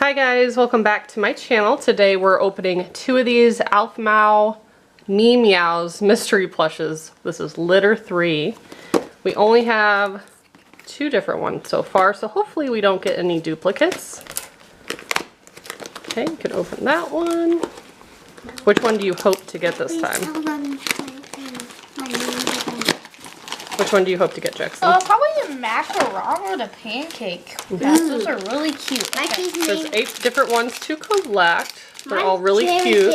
Hi guys, welcome back to my channel. Today we're opening 2 of these APHMAU MeeMeows mystery plushes. This is litter 3. We only have 2 different ones so far, so hopefully we don't get any duplicates. Okay, you can open that one. Which one do you hope to get this time? Which one do you hope to get, Jackson? Probably the macaron or the pancake. Those are really cute. Okay. There's 8 different ones to collect. They're all really cute.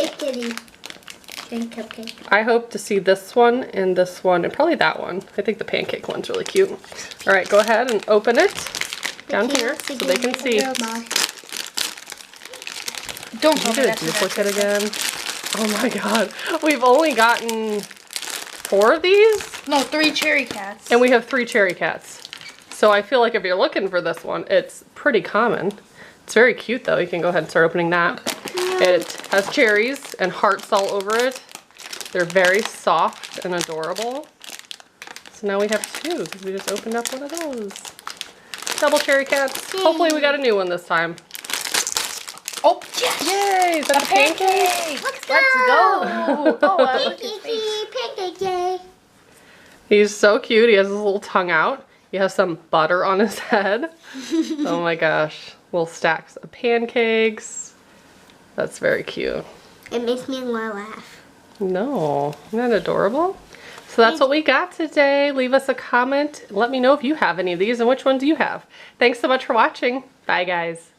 I hope to see this one and probably that one. I think the pancake one's really cute. All right, go ahead and open it down here so they can see. Don't Did you get a duplicate again? Oh my god. We've only gotten 4 of these? No, 3 cherry cats. And we have 3 cherry cats. So I feel like if you're looking for this one, it's pretty common. It's very cute though. You can go ahead and start opening that. It has cherries and hearts all over it. They're very soft and adorable. So now we have 2 because we just opened up one of those. Double cherry cats. Hopefully we got a new one this time. Oh, yes! Yay! That's a pancake! Let's go! Oh, look at his face. Pancake, yay! He's so cute. He has his little tongue out. He has some butter on his head. Oh my gosh. Little stacks of pancakes. That's very cute. It makes me want to laugh. No, isn't that adorable? So that's what we got today. Leave us a comment. Let me know if you have any of these and which ones you have. Thanks so much for watching. Bye guys.